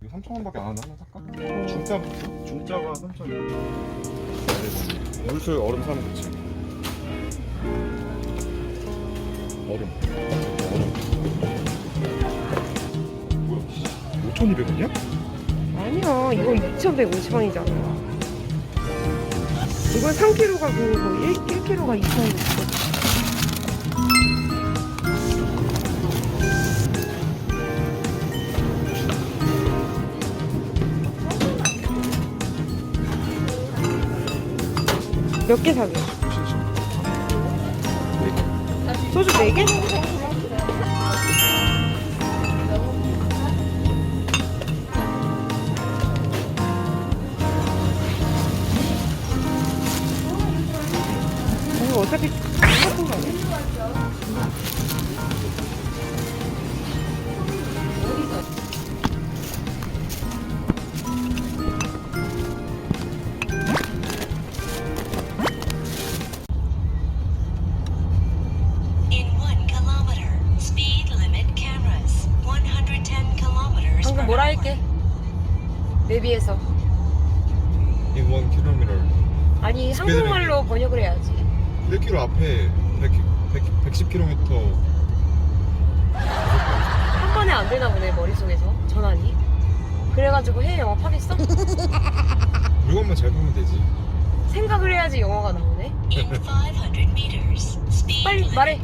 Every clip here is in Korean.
이거 3,000원밖에 안 하나? 하나 살까? 중짜가 3,000원. 물술 얼음 사면 좋지. 얼음. 뭐야? 5,200원이야? 아니야, 이거 2,150원이잖아. 이건 3kg가 그거 1kg가 2,000원. 몇 개 사게? 소주 4개? 이거 어차피 똑같은 거 아니야? 방금 뭐라 할게? 내비에서. In 1km. 아니 한국말로 번역을 해야지. 1km 앞에 110km. 한 번에 안 되나 보네, 머릿속에서 전환이. 그래가지고 해외 영업하겠어? 이것만 잘 보면 되지. 생각을 해야지 영어가 나오네. 빨리 말해.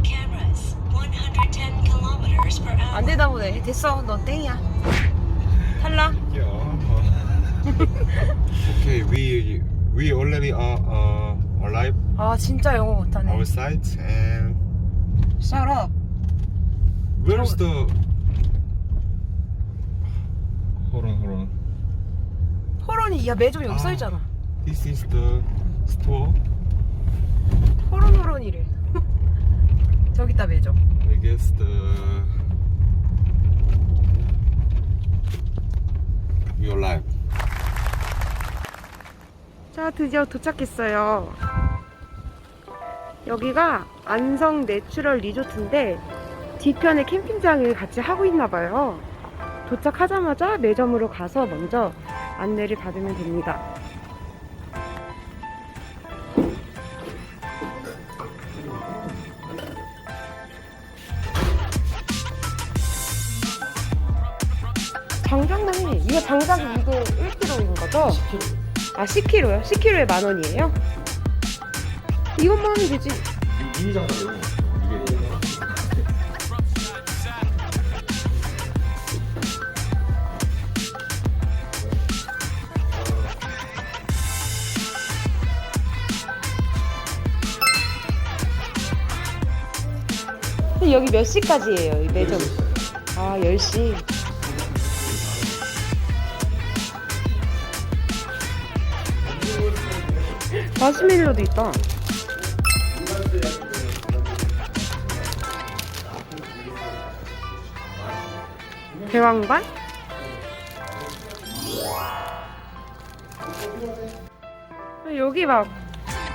안 되나 보네. 됐어, 넌 땡이야. 탈락. 야. Okay, we already arrived 아 진짜 영어 못하네. our site and Shut up. where's the hold on. 호런이 야 매점 여기 아. 써있잖아. This is the store. 호런이래. 저기 있다 매점. I guess we arrived. 자 드디어 도착했어요. 여기가 안성 내추럴 리조트인데 뒤편에 캠핑장을 같이 하고 있나봐요. 도착하자마자 매점으로 가서 먼저 안내를 받으면 됩니다. 장작만이 이게 장작이 이게 1kg인 거죠? 10kg. 아 10kg요? 10kg에 10,000원이에요? 이것만 하면 되지. 미니 장갑이요. 이게 근데 여기 몇 시까지예요, 이 매점? 아 10시. 마시멜로도 있다. 대왕관? 여기 막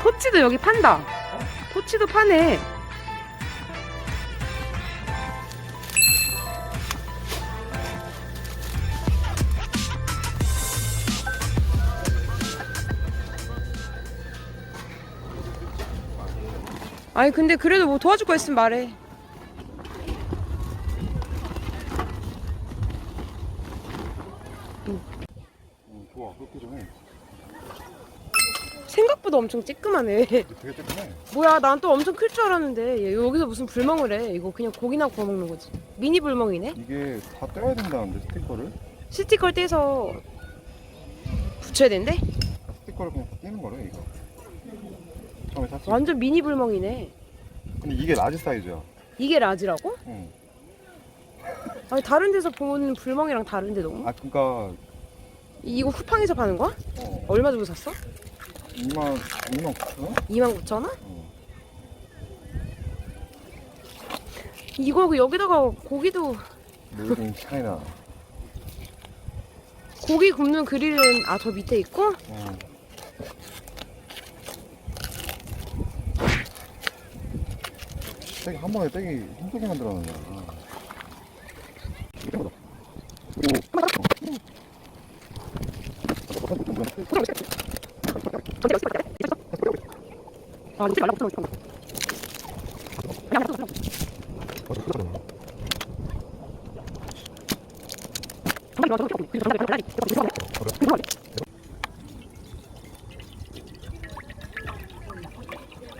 토치도 여기 판다. 토치도 파네. 아니 근데 그래도 뭐 도와줄 거 있으면 말해. 좋아. 그렇게 좀 해. 생각보다 엄청 쬐끄만해. 되게 쬐끔해. 뭐야, 난 또 엄청 클 줄 알았는데 얘 여기서 무슨 불멍을 해. 이거 그냥 고기나 구워 먹는 거지. 미니 불멍이네. 이게 다 떼야 된다는데 스티커를? 스티커를 떼서 붙여야 된대? 스티커를 그냥 떼는 거래 이거. 처음에 샀을 때. 완전 미니 불멍이네. 근데 이게 라지 사이즈야. 이게 라지라고? 응. 아니 다른 데서 보는 불멍이랑 다른데 너무? 아 그러니까 이거 쿠팡에서 파는 거야? 어, 얼마 주고 샀어? 2만 9천? 29,000원? 어. 이거 여기다가 고기도 Made in China. 고기 굽는 그릴은 저 밑에 있고? 떼기 한 번에 떼기 힘들게 만들어놨네.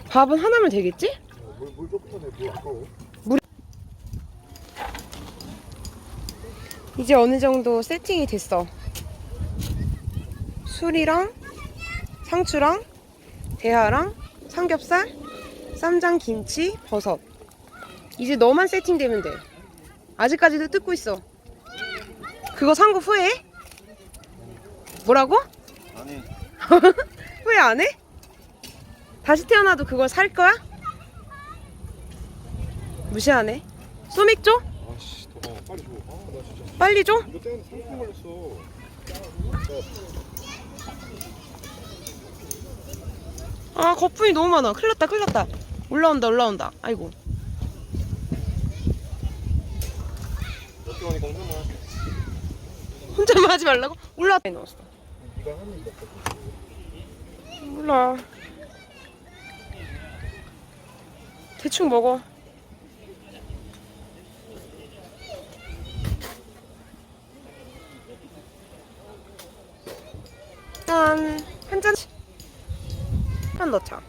밥은 하나면 되겠지? 물 조금 더 내. 물 아까워. 이제 어느 정도 세팅이 됐어. 술이랑 상추랑 대하랑 삼겹살, 쌈장, 김치, 버섯. 이제 너만 세팅되면 돼. 아직까지도 뜯고 있어. 그거 산 거 후회해? 뭐라고? 아니. 후회 안 해? 다시 태어나도 그걸 살 거야? 무시하네. 소맥 줘? 아씨, 더 빨리 줘. 나 진짜. 빨리 줘? 이거 때문에 30분 걸렸어. 거품이 너무 많아. 큰일 났다, 큰일 났다. 올라온다. 아이고. 몇개 하니까 혼자만. 혼자만 하지 말라고? 올라왔다. 넣었어. 네가 하는 거 없어. 몰라. 대충 먹어. 일단 한 넣자.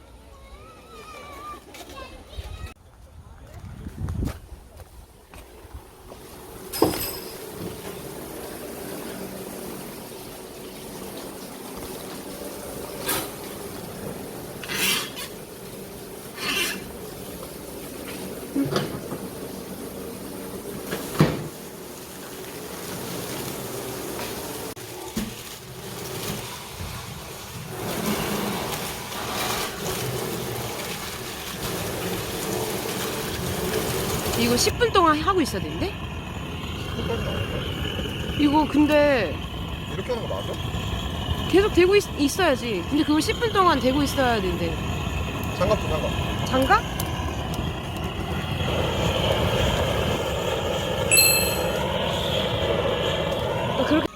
이거 10분 동안 하고 있어야 되는데? 이거 근데 이렇게 하는 거 맞아? 계속 되고 있어야지. 근데 그걸 10분 동안 되고 있어야 되는데. 장갑 줘, 장갑. 장갑? 그렇게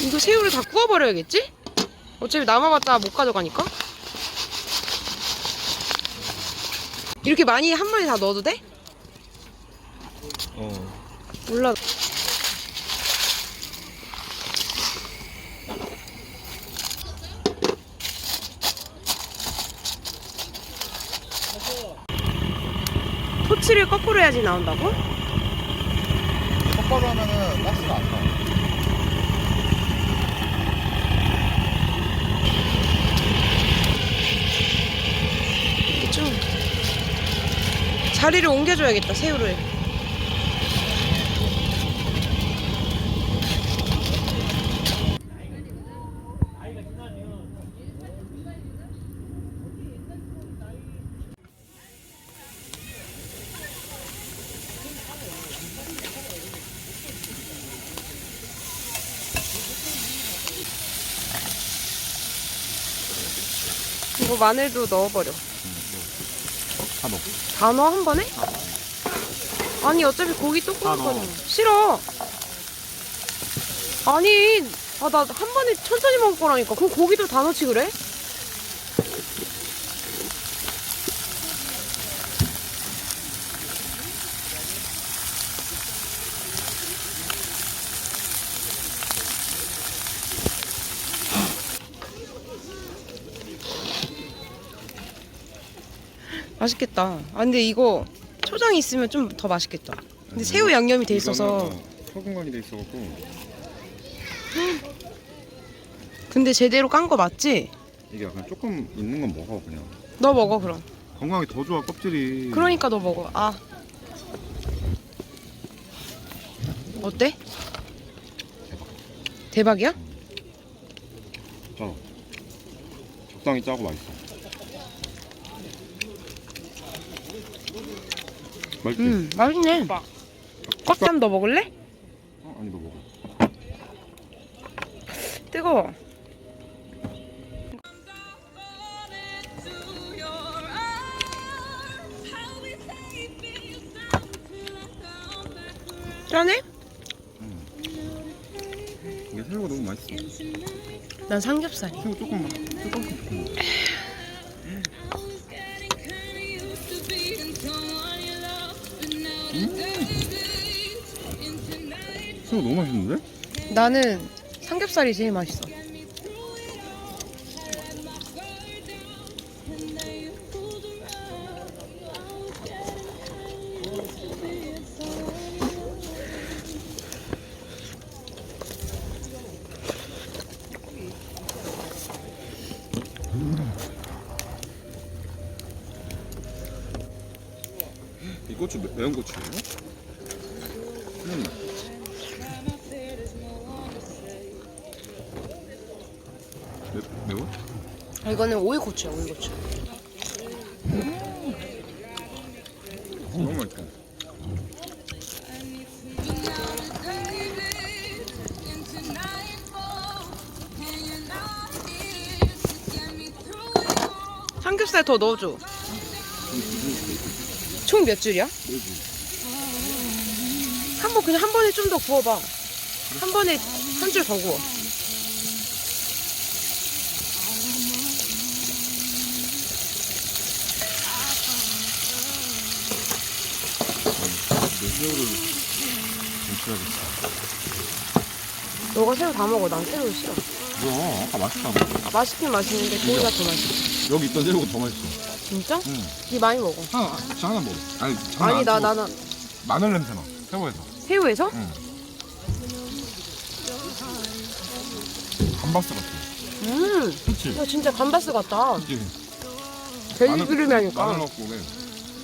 이거 새우를 다 구워버려야겠지? 어차피 남아봤자 못 가져가니까. 이렇게 많이 한 번에 다 넣어도 돼? 몰라. 토치를 거꾸로 해야지 나온다고? 똑바로 하면은 가스가 안 나. 좀 자리를 옮겨줘야겠다. 새우를. 이거 마늘도 넣어버려. 다 넣어. 다 넣어 한 번에? 아니 어차피 고기 또 구울 다 넣어. 거잖아. 싫어. 아니 나 한 번에 천천히 먹을 거라니까. 그럼 고기도 다 넣지 그래? 맛있겠다. 근데 이거 초장이 있으면 좀 더 맛있겠다. 근데 새우 양념이 돼 있어서. 소금 간이 돼 있어갖고 근데 제대로 깐 거 맞지? 이게 약간 조금 있는 건 먹어 그냥. 너 먹어 그럼. 건강에 더 좋아 껍질이. 그러니까 너 먹어. 어때? 대박이야? 짜. 적당히 짜고 맛있어. 맛있지? 맛있네. 꽉 너 먹을래? 아니 너 먹어. 뜨거워. 짠해? 이게 새우가 너무 맛있어. 난 삼겹살이. 새우 조금만. 조금. 새우 너무 맛있는데? 나는 삼겹살이 제일 맛있어. 이 고추 매운 고추예요? 매워? 이거는 오이고추야, 오이고추. 너무 맛있어. 삼겹살 더 넣어줘. 총 몇 줄이야? 그냥 한 번에 좀 더 구워봐. 한 번에 한 줄 더 구워. 새우를 김치하겠어. 너가 새우 다 먹어. 난 새우 싫어. 뭐야? 아까 맛있잖아. 맛있긴 맛있는데 고기가 더 맛있어. 여기 있던 새우가 더 맛있어. 진짜? 응. 니 많이 먹어. 하나 먹어. 아니, 아니 나 마늘 냄새 나. 새우에서. 새우에서? 응. 감바스 같아. 그치? 이거 진짜 감바스 같다. 그치? 돼지 기름이 하니까. 마늘 넣고 그래.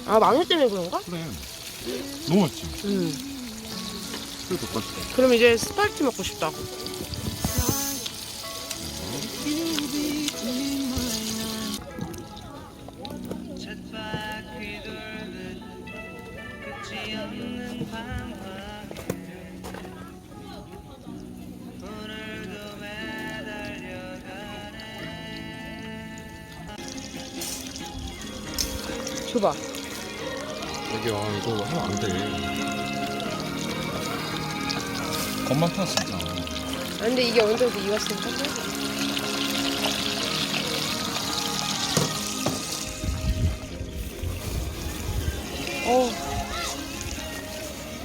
아, 마늘 때문에 그런가? 그래. 너무 맛있지? 새우 더 맛있어. 그럼 이제 스파게티 먹고 싶다. 줘봐. 여기야, 이거 하면 안 돼. 겁만 타, 진짜. 아, 근데 이게 언제부터 익었으니까.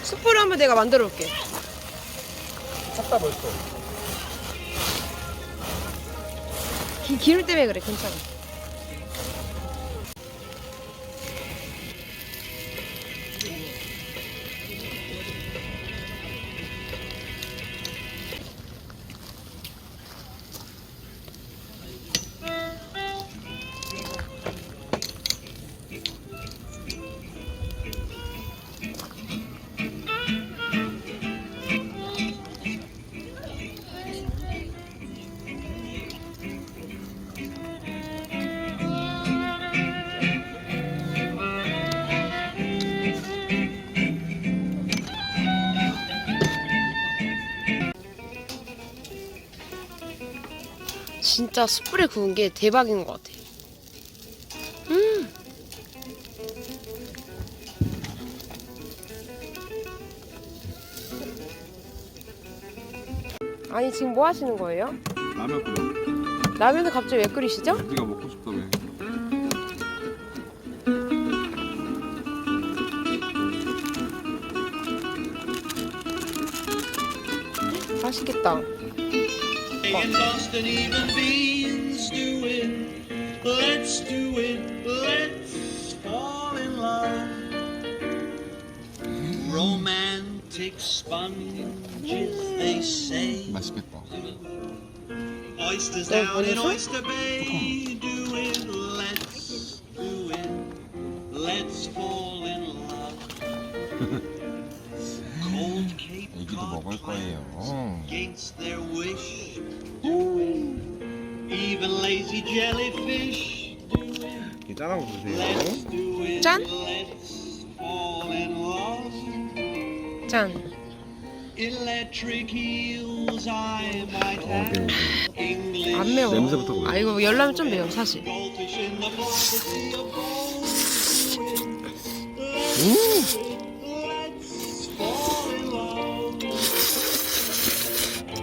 숯불을 한번 내가 만들어 올게. 싹다 벌써. 기름 때문에 그래. 괜찮아. 진짜 숯불에 구운 게 대박인 것 같아. 아니 지금 뭐 하시는 거예요? 라면 끓여. 라면을 갑자기 왜 끓이시죠? 네가 먹고 싶다며. 맛있겠다. In Boston, even beans do it. Let's do it. Let's fall in love. Romantic sponges, they say. 맛있겠다. Oysters down in Oyster Bay. Do it. Let's do it. Let's fall in love. Cold Cape 애기도 Cod 먹을 거예요. against their wish. even lazy jellyfish do it. 이 짠한 거 드세요. Let's do it. 짠. Let's fall in love. 짠. Electric heels I might 네, have. English 안 매워. 냄새부터 그래. 아 이거 열라면 좀 매워 사실. goldfish in the prophecy of gold. Let's fall in love.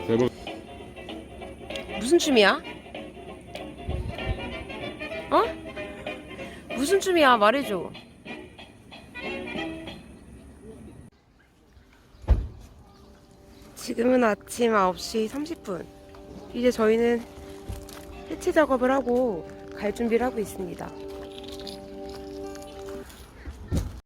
대박. 무슨 춤이야? 어? 무슨 춤이야? 말해줘. 지금은 아침 9시 30분. 이제 저희는 해체 작업을 하고 갈 준비를 하고 있습니다.